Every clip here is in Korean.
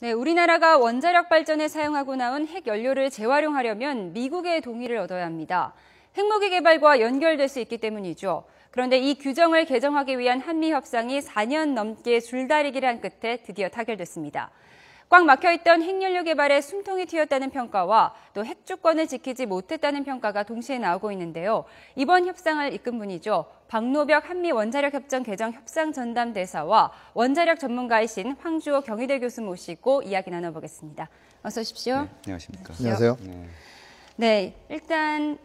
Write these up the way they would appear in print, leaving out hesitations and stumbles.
네, 우리나라가 원자력 발전에 사용하고 나온 핵 연료를 재활용하려면 미국의 동의를 얻어야 합니다. 핵무기 개발과 연결될 수 있기 때문이죠. 그런데 이 규정을 개정하기 위한 한미 협상이 4년 넘게 줄다리기를 한 끝에 드디어 타결됐습니다. 꽉 막혀있던 핵연료 개발에 숨통이 튑었다는 평가와 또 핵 주권을 지키지 못했다는 평가가 동시에 나오고 있는데요. 이번 협상을 이끈 분이죠. 박노벽 한미원자력협정 개정 협상전담대사와 원자력 전문가이신 황주호 경희대 교수 모시고 이야기 나눠보겠습니다. 어서 오십시오. 네, 안녕하십니까. 안녕하세요. 네, 일단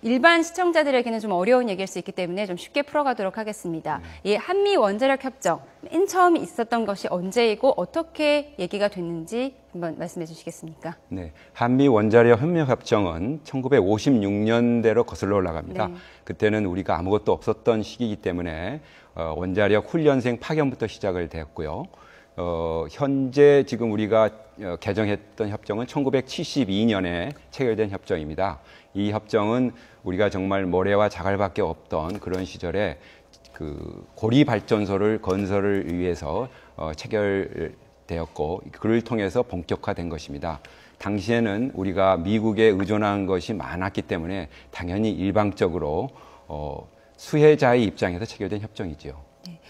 일반 시청자들에게는 좀 어려운 얘기일 수 있기 때문에 좀 쉽게 풀어가도록 하겠습니다. 이 한미 원자력 협정 맨 처음 있었던 것이 언제이고 어떻게 얘기가 됐는지 한번 말씀해 주시겠습니까? 네, 한미 원자력 협력 협정은 1956년대로 거슬러 올라갑니다. 네. 그때는 우리가 아무것도 없었던 시기이기 때문에 원자력 훈련생 파견부터 시작을 됐고요. 현재 지금 우리가 개정했던 협정은 1972년에 체결된 협정입니다. 이 협정은 우리가 정말 모래와 자갈밖에 없던 그런 시절에 그 고리 발전소를 건설을 위해서 체결되었고 그를 통해서 본격화된 것입니다. 당시에는 우리가 미국에 의존한 것이 많았기 때문에 당연히 일방적으로 수혜자의 입장에서 체결된 협정이지요. 네.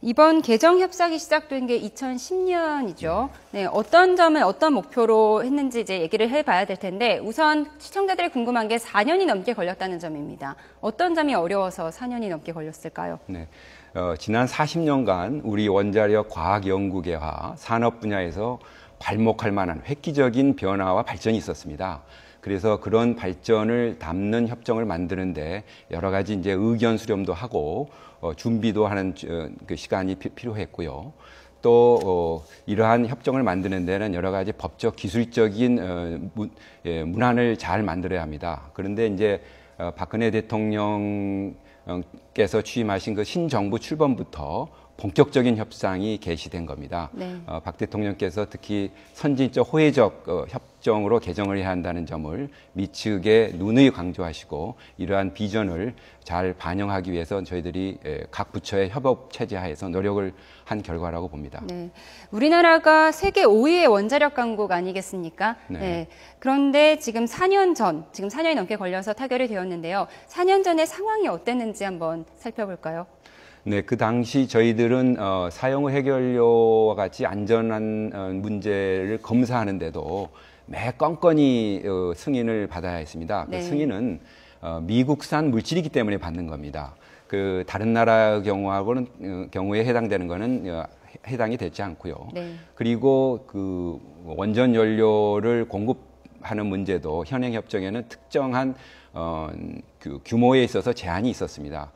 이번 개정 협상이 시작된 게 2010년이죠. 네, 어떤 점을 어떤 목표로 했는지 이제 얘기를 해봐야 될 텐데 우선 시청자들이 궁금한 게 4년이 넘게 걸렸다는 점입니다. 어떤 점이 어려워서 4년이 넘게 걸렸을까요? 네, 지난 40년간 우리 원자력 과학연구계와 산업 분야에서 발목할 만한 획기적인 변화와 발전이 있었습니다. 그래서 그런 발전을 담는 협정을 만드는데 여러 가지 이제 의견 수렴도 하고 준비도 하는 그 시간이 필요했고요. 또 이러한 협정을 만드는 데는 여러 가지 법적 기술적인 문안을 잘 만들어야 합니다. 그런데 이제 박근혜 대통령께서 취임하신 그 신정부 출범부터 본격적인 협상이 개시된 겁니다. 네. 박 대통령께서 특히 선진적 호혜적 협정으로 개정을 해야 한다는 점을 미측에 누누이 강조하시고 이러한 비전을 잘 반영하기 위해서 저희들이 각 부처의 협업 체제 하에서 노력을 한 결과라고 봅니다. 네, 우리나라가 세계 5위의 원자력 강국 아니겠습니까? 네. 네. 그런데 지금 4년 전, 지금 4년이 넘게 걸려서 타결이 되었는데요. 4년 전에 상황이 어땠는지 한번 살펴볼까요? 네, 그 당시 저희들은 사용 해결료와 같이 안전한 문제를 검사하는데도 매 건건이 승인을 받아야 했습니다. 네. 그 승인은 미국산 물질이기 때문에 받는 겁니다. 그 다른 나라 경우에 해당되는 거는 해당이 되지 않고요. 네. 그리고 그 원전 연료를 공급하는 문제도 현행 협정에는 특정한 그 규모에 있어서 제한이 있었습니다.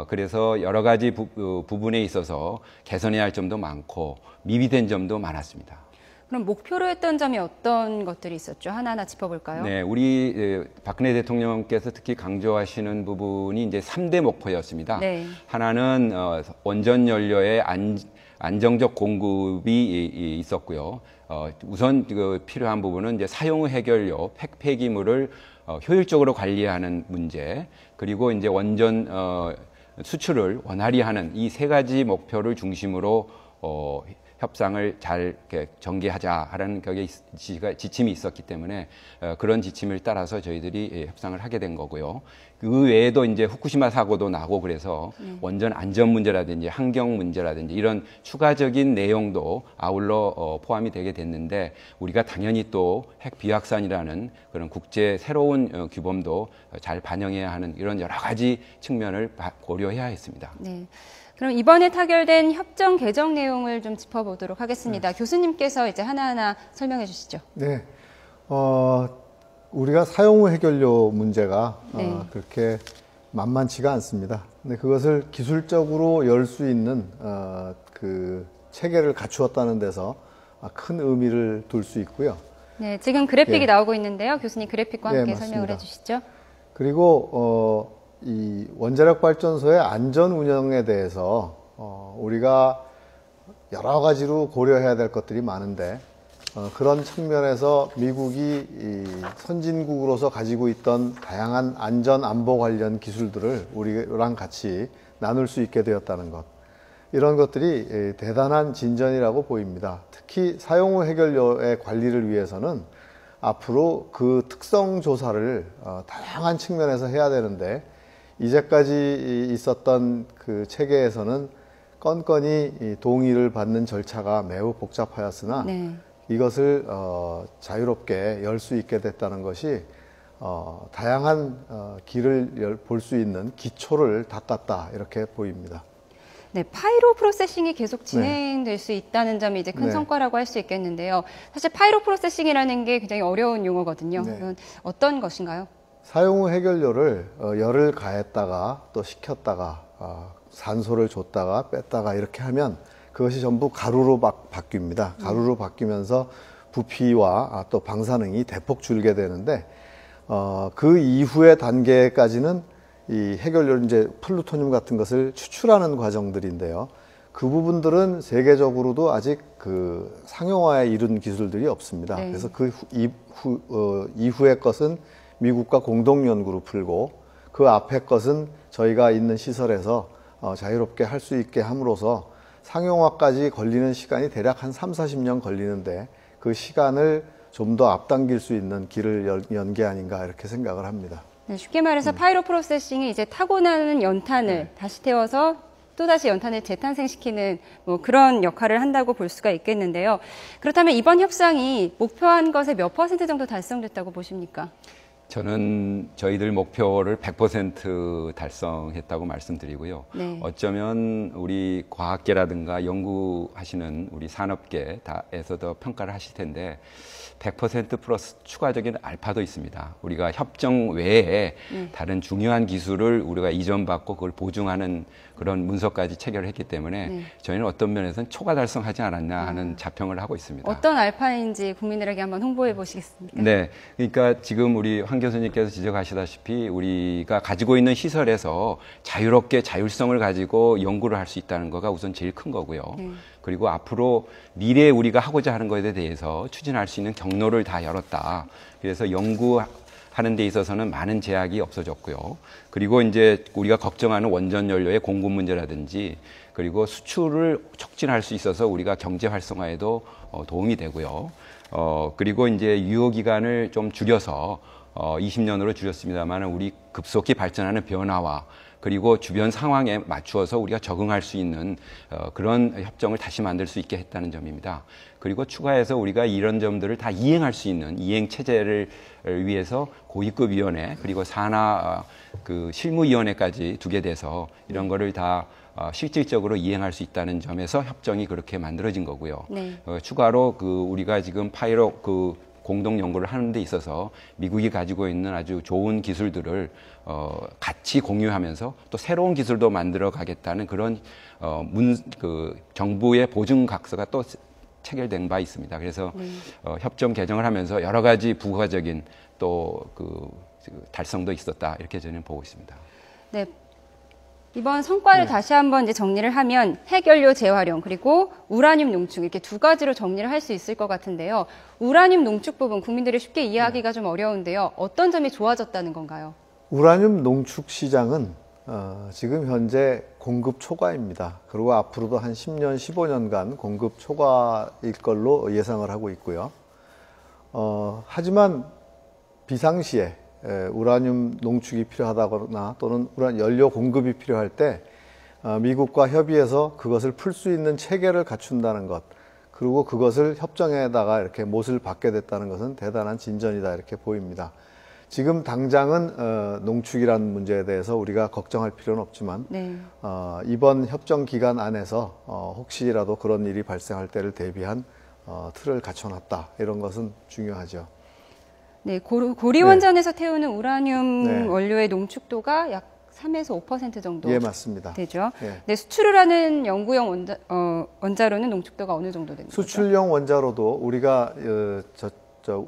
그래서 여러 가지 부분에 있어서 개선해야 할 점도 많고 미비된 점도 많았습니다. 그럼 목표로 했던 점이 어떤 것들이 있었죠? 하나하나 짚어볼까요? 네, 우리 박근혜 대통령께서 특히 강조하시는 부분이 이제 3대 목표였습니다. 네. 하나는 원전 연료의 안정적 공급이 있었고요. 우선 필요한 부분은 이제 사용 해결료, 폐기물을 효율적으로 관리하는 문제, 그리고 이제 원전 수출을 원활히 하는 이 세 가지 목표를 중심으로 협상을 잘 전개하자라는 지침이 있었기 때문에 그런 지침을 따라서 저희들이 협상을 하게 된 거고요. 그 외에도 이제 후쿠시마 사고도 나고 그래서 원전 안전 문제라든지 환경 문제라든지 이런 추가적인 내용도 아울러 포함이 되게 됐는데 우리가 당연히 또 핵 비확산이라는 그런 국제 새로운 규범도 잘 반영해야 하는 이런 여러 가지 측면을 고려해야 했습니다. 네. 그럼 이번에 타결된 협정 개정 내용을 좀 짚어보도록 하겠습니다. 교수님께서 이제 하나하나 설명해 주시죠. 네. 우리가 사용 후 해결료 문제가 네. 그렇게 만만치가 않습니다. 근데 그것을 기술적으로 열 수 있는 그 체계를 갖추었다는 데서 큰 의미를 둘 수 있고요. 네, 지금 그래픽이 예. 나오고 있는데요. 교수님 그래픽과 함께 예, 설명을 맞습니다. 해주시죠. 그리고 이 원자력 발전소의 안전 운영에 대해서 우리가 여러 가지로 고려해야 될 것들이 많은데 그런 측면에서 미국이 이 선진국으로서 가지고 있던 다양한 안전 안보 관련 기술들을 우리랑 같이 나눌 수 있게 되었다는 것. 이런 것들이 대단한 진전이라고 보입니다. 특히 사용 후 해결료의 관리를 위해서는 앞으로 그 특성 조사를 다양한 측면에서 해야 되는데, 이제까지 있었던 그 체계에서는 건건이 동의를 받는 절차가 매우 복잡하였으나 네. 이것을 자유롭게 열 수 있게 됐다는 것이 다양한 길을 볼 수 있는 기초를 닦았다, 이렇게 보입니다. 네, 파이로 프로세싱이 계속 진행될 수 있다는 점이 이제 큰 네. 성과라고 할 수 있겠는데요. 사실 파이로 프로세싱이라는 게 굉장히 어려운 용어거든요. 네. 그건 어떤 것인가요? 사용 후 해결료를 열을 가했다가 또 식혔다가 산소를 줬다가 뺐다가 이렇게 하면 그것이 전부 가루로 바뀝니다. 가루로 바뀌면서 부피와 또 방사능이 대폭 줄게 되는데, 그 이후의 단계까지는 이 해결료, 이제 플루토늄 같은 것을 추출하는 과정들인데요. 그 부분들은 세계적으로도 아직 그 상용화에 이른 기술들이 없습니다. 네. 그래서 그 이후의 것은 미국과 공동 연구로 풀고, 그 앞의 것은 저희가 있는 시설에서 자유롭게 할 수 있게 함으로써 상용화까지 걸리는 시간이 대략 한 30-40년 걸리는데, 그 시간을 좀 더 앞당길 수 있는 길을 연 게 아닌가, 이렇게 생각을 합니다. 네, 쉽게 말해서 파이로 프로세싱이 이제 타고나는 연탄을 다시 태워서 또다시 연탄을 재탄생시키는 뭐 그런 역할을 한다고 볼 수가 있겠는데요. 그렇다면 이번 협상이 목표한 것의 몇 % 정도 달성됐다고 보십니까? 저는 저희들 목표를 100% 달성했다고 말씀드리고요. 네. 어쩌면 우리 과학계라든가 연구하시는 우리 산업계에서도 평가를 하실 텐데 100% 플러스 추가적인 알파도 있습니다. 우리가 협정 외에 다른 중요한 기술을 우리가 이전받고 그걸 보증하는 그런 문서까지 체결했기 때문에 저희는 어떤 면에서는 초과 달성하지 않았나 하는 자평을 하고 있습니다. 어떤 알파인지 국민들에게 한번 홍보해 보시겠습니까? 네, 그러니까 지금 우리 황 교수님께서 지적하시다시피 우리가 가지고 있는 시설에서 자유롭게 자율성을 가지고 연구를 할 수 있다는 거가 우선 제일 큰 거고요. 그리고 앞으로 미래에 우리가 하고자 하는 것에 대해서 추진할 수 있는 경로를 다 열었다. 그래서 연구하는 데 있어서는 많은 제약이 없어졌고요. 그리고 이제 우리가 걱정하는 원전 연료의 공급 문제라든지 그리고 수출을 촉진할 수 있어서 우리가 경제 활성화에도 도움이 되고요. 그리고 이제 유효 기간을 좀 줄여서 20년으로 줄였습니다만 우리 급속히 발전하는 변화와 그리고 주변 상황에 맞추어서 우리가 적응할 수 있는 그런 협정을 다시 만들 수 있게 했다는 점입니다. 그리고 추가해서 우리가 이런 점들을 다 이행할 수 있는 이행 체제를 위해서 고위급 위원회 그리고 산하 그 실무위원회까지 두게 돼서 이런 거를 다 실질적으로 이행할 수 있다는 점에서 협정이 그렇게 만들어진 거고요. 네. 추가로 그 우리가 지금 파이로 그 공동 연구를 하는 데 있어서 미국이 가지고 있는 아주 좋은 기술들을 같이 공유하면서 또 새로운 기술도 만들어 가겠다는 그런 그 정부의 보증 각서가 또 체결된 바 있습니다. 그래서 협정 개정을 하면서 여러 가지 부가적인 또 그 달성도 있었다 이렇게 저는 보고 있습니다. 네. 이번 성과를 다시 한번 이제 정리를 하면 핵연료 재활용 그리고 우라늄 농축 이렇게 두 가지로 정리를 할 수 있을 것 같은데요. 우라늄 농축 부분 국민들이 쉽게 이해하기가 좀 어려운데요. 어떤 점이 좋아졌다는 건가요? 우라늄 농축 시장은 지금 현재 공급 초과입니다. 그리고 앞으로도 한 10년, 15년간 공급 초과일 걸로 예상을 하고 있고요. 하지만 비상시에 우라늄 농축이 필요하다거나 또는 우라늄 연료 공급이 필요할 때 미국과 협의해서 그것을 풀 수 있는 체계를 갖춘다는 것, 그리고 그것을 협정에다가 이렇게 못을 받게 됐다는 것은 대단한 진전이다 이렇게 보입니다. 지금 당장은 농축이라는 문제에 대해서 우리가 걱정할 필요는 없지만 네. 이번 협정 기간 안에서 혹시라도 그런 일이 발생할 때를 대비한 틀을 갖춰놨다 이런 것은 중요하죠. 네, 고리 원전에서 태우는 우라늄 네. 원료의 농축도가 약 3에서 5% 정도 예, 맞습니다. 되죠. 예. 네, 수출을 하는 연구용 원자로는 농축도가 어느 정도 되는 거죠? 수출용 원자로도 우리가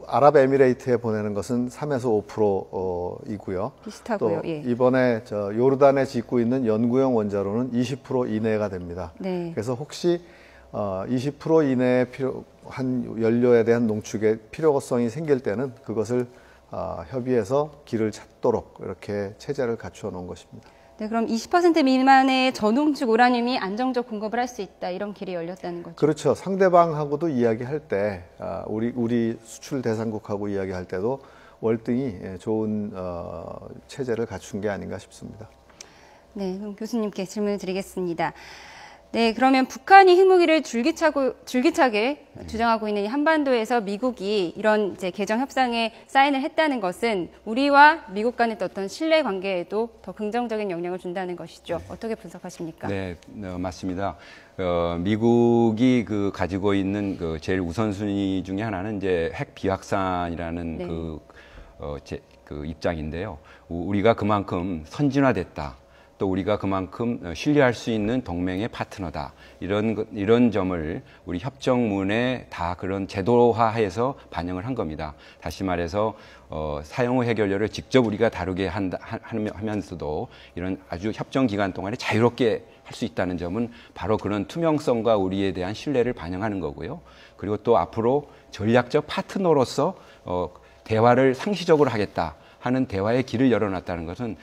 아랍에미레이트에 보내는 것은 3에서 5%이고요. 비슷하고요. 또 예. 이번에 요르단에 짓고 있는 연구용 원자로는 20% 이내가 됩니다. 네. 그래서 혹시 20% 이내에 필요한 연료에 대한 농축의 필요성이 생길 때는 그것을 협의해서 길을 찾도록 이렇게 체제를 갖추어 놓은 것입니다. 네, 그럼 20% 미만의 저농축 우라늄이 안정적 공급을 할 수 있다. 이런 길이 열렸다는 거죠. 그렇죠. 상대방하고도 이야기할 때 우리 수출 대상국하고 이야기할 때도 월등히 좋은 체제를 갖춘 게 아닌가 싶습니다. 네, 그럼 교수님께 질문을 드리겠습니다. 네, 그러면 북한이 핵무기를 줄기차게 주장하고 있는 이 한반도에서 미국이 이런 이제 개정 협상에 사인을 했다는 것은 우리와 미국 간의 어떤 신뢰 관계에도 더 긍정적인 영향을 준다는 것이죠. 어떻게 분석하십니까? 네, 맞습니다. 미국이 가지고 있는 제일 우선순위 중에 하나는 이제 핵 비확산이라는 네. 그 입장인데요. 우리가 그만큼 선진화됐다. 또 우리가 그만큼 신뢰할 수 있는 동맹의 파트너다. 이런 점을 우리 협정문에 다 그런 제도화해서 반영을 한 겁니다. 다시 말해서 사용 후 해결료를 직접 우리가 다루게 하면서도 이런 아주 협정 기간 동안에 자유롭게 할 수 있다는 점은 바로 그런 투명성과 우리에 대한 신뢰를 반영하는 거고요. 그리고 또 앞으로 전략적 파트너로서 대화를 상시적으로 하겠다 하는 대화의 길을 열어놨다는 것은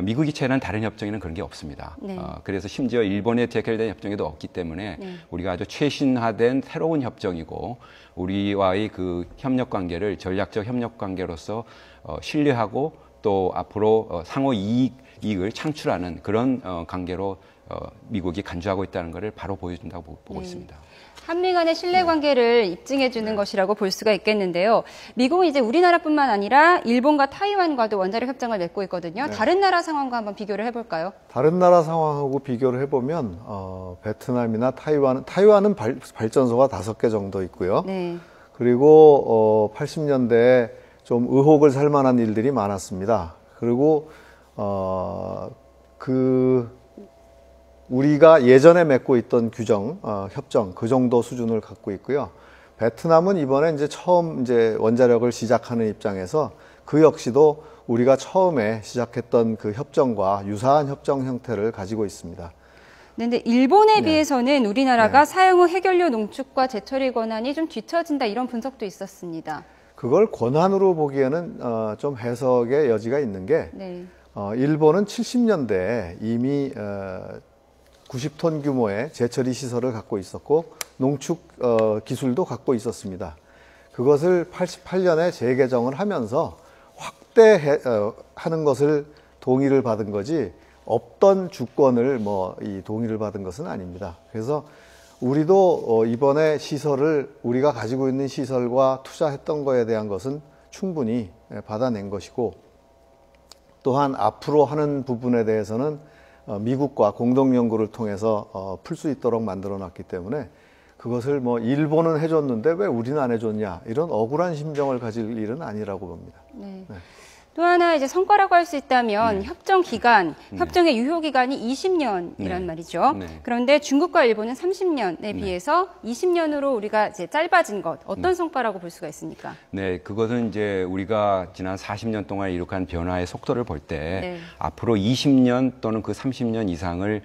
미국이 취하는 다른 협정에는 그런 게 없습니다. 네. 그래서 심지어 일본에 체결된 협정에도 없기 때문에 네. 우리가 아주 최신화된 새로운 협정이고 우리와의 그 협력 관계를 전략적 협력 관계로서 신뢰하고 또 앞으로 상호 이익을 창출하는 그런 관계로 미국이 간주하고 있다는 것을 바로 보여준다고 보고 네. 있습니다. 한미 간의 신뢰 관계를 입증해 주는 것이라고 볼 수가 있겠는데요. 미국은 이제 우리나라뿐만 아니라 일본과 타이완과도 원자력 협정을 맺고 있거든요. 네. 다른 나라 상황과 한번 비교를 해볼까요? 다른 나라 상황하고 비교를 해보면 베트남이나 타이완은 발전소가 5개 정도 있고요. 네. 그리고 80년대에 좀 의혹을 살 만한 일들이 많았습니다. 그리고 우리가 예전에 맺고 있던 규정, 협정 그 정도 수준을 갖고 있고요. 베트남은 이번에 처음 원자력을 시작하는 입장에서 그 역시도 우리가 처음에 시작했던 그 협정과 유사한 협정 형태를 가지고 있습니다. 그런데 일본에 네. 비해서는 우리나라가 네. 사용 후 해결료 농축과 재처리 권한이 좀 뒤처진다 이런 분석도 있었습니다. 그걸 권한으로 보기에는 좀 해석의 여지가 있는 게 네. 일본은 70년대에 이미 90톤 규모의 재처리 시설을 갖고 있었고 농축 기술도 갖고 있었습니다. 그것을 88년에 재개정을 하면서 확대하는 것을 동의를 받은 거지 없던 주권을 이 동의를 받은 것은 아닙니다. 그래서 우리도 이번에 우리가 가지고 있는 시설과 투자했던 거에 대한 것은 충분히 받아낸 것이고 또한 앞으로 하는 부분에 대해서는 미국과 공동 연구를 통해서 풀 수 있도록 만들어 놨기 때문에 그것을 일본은 해줬는데 왜 우리는 안 해줬냐 이런 억울한 심정을 가질 일은 아니라고 봅니다. 네. 네. 또 하나 이제 성과라고 할 수 있다면 협정 기간, 네. 협정의 유효 기간이 20년이란 네. 말이죠. 네. 그런데 중국과 일본은 30년에 비해서 20년으로 우리가 이제 짧아진 것 어떤 성과라고 볼 수가 있습니까? 네, 그것은 이제 우리가 지난 40년 동안 이룩한 변화의 속도를 볼 때 네. 앞으로 20년 또는 그 30년 이상을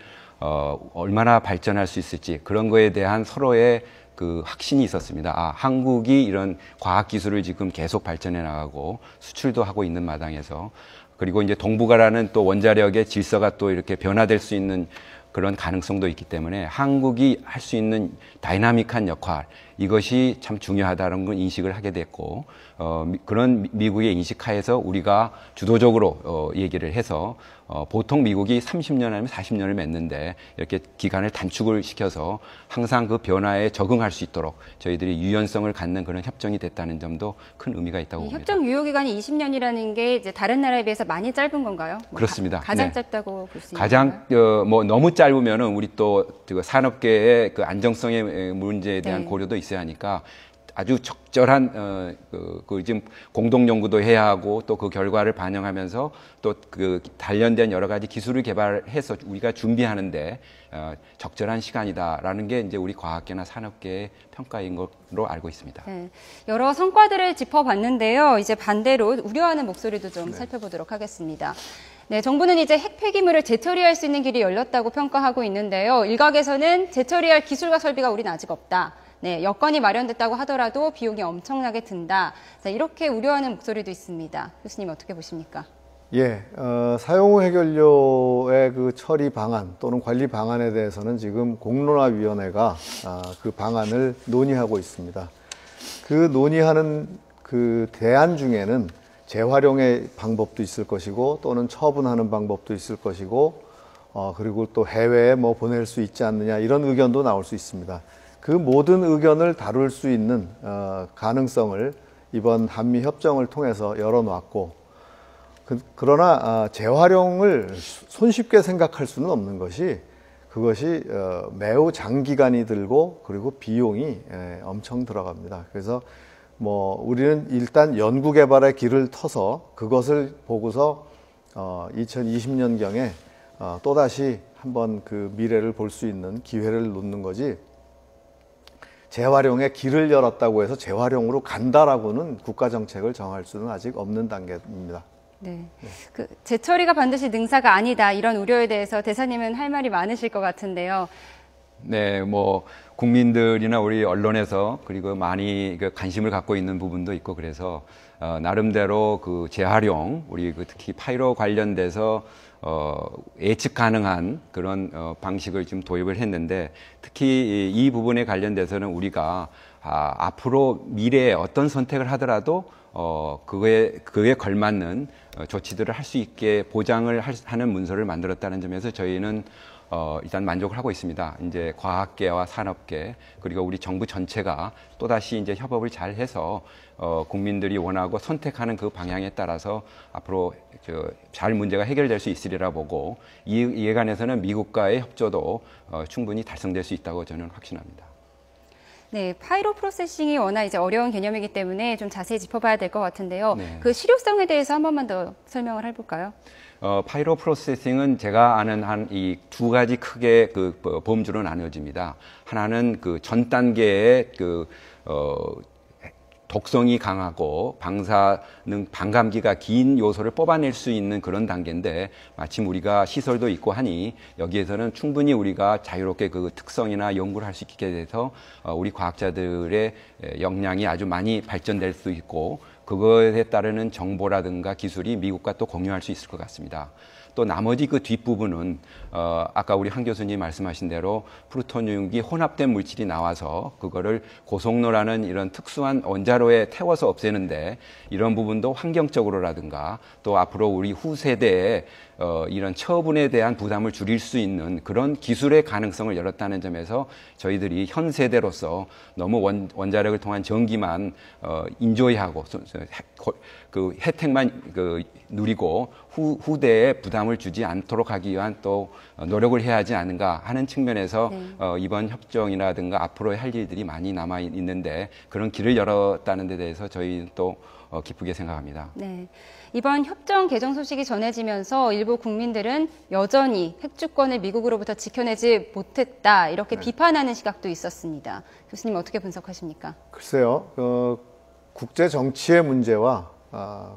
얼마나 발전할 수 있을지 그런 거에 대한 서로의 그 확신이 있었습니다. 한국이 이런 과학 기술을 지금 계속 발전해 나가고 수출도 하고 있는 마당에서 그리고 이제 동북아라는 또 원자력의 질서가 또 이렇게 변화될 수 있는 그런 가능성도 있기 때문에 한국이 할 수 있는 다이나믹한 역할 이것이 참 중요하다는 걸 인식을 하게 됐고 그런 미국의 인식하에서 우리가 주도적으로 얘기를 해서 보통 미국이 30년 아니면 40년을 맺는데 이렇게 기간을 단축을 시켜서 항상 그 변화에 적응할 수 있도록 저희들이 유연성을 갖는 그런 협정이 됐다는 점도 큰 의미가 있다고 이 봅니다. 협정 유효 기간이 20년이라는 게 이제 다른 나라에 비해서 많이 짧은 건가요? 그렇습니다. 가장 네. 짧다고 볼 수 있나요? 가장 너무 짧으면은 우리 또 산업계의 그 안정성의 문제에 대한 네. 고려도 있어야 하니까 아주 적절한 지금 공동 연구도 해야 하고 또 그 결과를 반영하면서 또 그 관련된 여러 가지 기술을 개발해서 우리가 준비하는데 적절한 시간이다라는 게 이제 우리 과학계나 산업계의 평가인 걸로 알고 있습니다. 네, 여러 성과들을 짚어봤는데요. 이제 반대로 우려하는 목소리도 좀 살펴보도록 하겠습니다. 네, 정부는 이제 핵 폐기물을 재처리할 수 있는 길이 열렸다고 평가하고 있는데요. 일각에서는 재처리할 기술과 설비가 우리는 아직 없다. 네, 여건이 마련됐다고 하더라도 비용이 엄청나게 든다. 자, 이렇게 우려하는 목소리도 있습니다. 교수님 어떻게 보십니까? 예, 사용 후 해결료의 그 처리 방안 또는 관리 방안에 대해서는 지금 공론화위원회가 그 방안을 논의하고 있습니다. 그 논의하는 그 대안 중에는 재활용의 방법도 있을 것이고 또는 처분하는 방법도 있을 것이고 그리고 또 해외에 뭐 보낼 수 있지 않느냐 이런 의견도 나올 수 있습니다. 그 모든 의견을 다룰 수 있는 가능성을 이번 한미 협정을 통해서 열어놓았고 그러나 재활용을 손쉽게 생각할 수는 없는 것이 그것이 매우 장기간이 들고 그리고 비용이 엄청 들어갑니다. 그래서 뭐 우리는 일단 연구개발의 길을 터서 그것을 보고서 2020년경에 또다시 한번 그 미래를 볼 수 있는 기회를 놓는 거지 재활용의 길을 열었다고 해서 재활용으로 간다라고는 국가정책을 정할 수는 아직 없는 단계입니다. 네. 그 재처리가 반드시 능사가 아니다 이런 우려에 대해서 대사님은 할 말이 많으실 것 같은데요. 네, 뭐 국민들이나 우리 언론에서 그리고 많이 관심을 갖고 있는 부분도 있고 그래서 나름대로 그 재활용 우리 특히 파이로 관련돼서 예측 가능한 그런 방식을 지금 도입을 했는데 특히 이 부분에 관련돼서는 우리가 앞으로 미래에 어떤 선택을 하더라도 그에 걸맞는 조치들을 할 수 있게 보장을 하는 문서를 만들었다는 점에서 저희는 일단 만족을 하고 있습니다. 이제 과학계와 산업계 그리고 우리 정부 전체가 또다시 이제 협업을 잘 해서 국민들이 원하고 선택하는 그 방향에 따라서 앞으로 잘 문제가 해결될 수 있으리라 보고 이에 관해서는 미국과의 협조도 충분히 달성될 수 있다고 저는 확신합니다. 네, 파이로 프로세싱이 워낙 이제 어려운 개념이기 때문에 좀 자세히 짚어봐야 될 것 같은데요. 네. 그 실효성에 대해서 한 번만 더 설명을 해볼까요? 파이로 프로세싱은 제가 아는 한 이 두 가지 크게 그 범주로 나뉘어집니다. 하나는 그 전 단계의 독성이 강하고 반감기가 긴 요소를 뽑아낼 수 있는 그런 단계인데 마침 우리가 시설도 있고 하니 여기에서는 충분히 우리가 자유롭게 그 특성이나 연구를 할 수 있게 돼서 우리 과학자들의 역량이 아주 많이 발전될 수 있고 그것에 따르는 정보라든가 기술이 미국과 또 공유할 수 있을 것 같습니다. 또 나머지 그 뒷부분은 아까 우리 한 교수님 말씀하신 대로 플루토늄이 혼합된 물질이 나와서 그거를 고속로라는 이런 특수한 원자로에 태워서 없애는데 이런 부분도 환경적으로라든가 또 앞으로 우리 후세대에 이런 처분에 대한 부담을 줄일 수 있는 그런 기술의 가능성을 열었다는 점에서 저희들이 현 세대로서 너무 원자력을 통한 전기만 인조이하고 그 혜택만 누리고 후대에 부담을 주지 않도록 하기 위한 또 노력을 해야 하지 않은가 하는 측면에서 이번 협정이라든가 앞으로 할 일들이 많이 남아 있는데 그런 길을 열었다는 데 대해서 저희는 또 기쁘게 생각합니다. 네. 이번 협정 개정 소식이 전해지면서 일부 국민들은 여전히 핵주권을 미국으로부터 지켜내지 못했다 이렇게 비판하는 시각도 있었습니다. 교수님 어떻게 분석하십니까? 글쎄요. 국제 정치의 문제와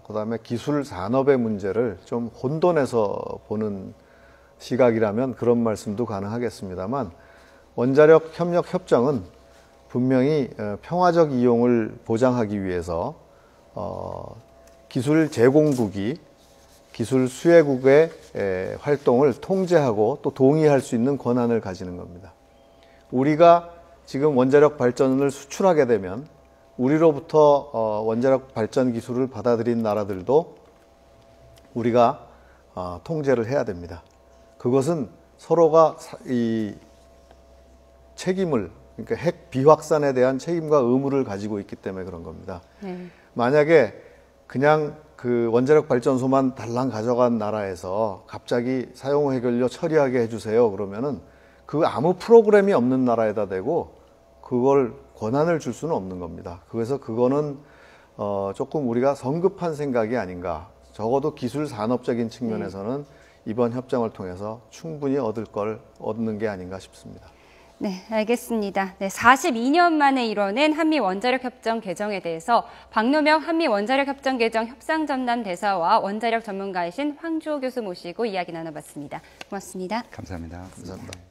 그다음에 기술 산업의 문제를 좀 혼돈해서 보는 시각이라면 그런 말씀도 가능하겠습니다만 원자력 협력 협정은 분명히 평화적 이용을 보장하기 위해서 기술 제공국이 기술 수혜국의 활동을 통제하고 또 동의할 수 있는 권한을 가지는 겁니다. 우리가 지금 원자력 발전을 수출하게 되면 우리로부터 원자력 발전 기술을 받아들인 나라들도 우리가 통제를 해야 됩니다. 그것은 서로가 이 책임을 그러니까 핵 비확산에 대한 책임과 의무를 가지고 있기 때문에 그런 겁니다. 만약에 그냥 그 원자력 발전소만 달랑 가져간 나라에서 갑자기 사용 후 해결료 처리하게 해주세요 그러면은 그 아무 프로그램이 없는 나라에다 대고 그걸 권한을 줄 수는 없는 겁니다. 그래서 그거는 조금 우리가 성급한 생각이 아닌가. 적어도 기술 산업적인 측면에서는 이번 협정을 통해서 충분히 얻는 게 아닌가 싶습니다. 네, 알겠습니다. 네, 42년 만에 이뤄낸 한미 원자력 협정 개정에 대해서 박노명 한미 원자력 협정 개정 협상 전담 대사와 원자력 전문가이신 황주호 교수 모시고 이야기 나눠봤습니다. 고맙습니다. 감사합니다. 감사합니다.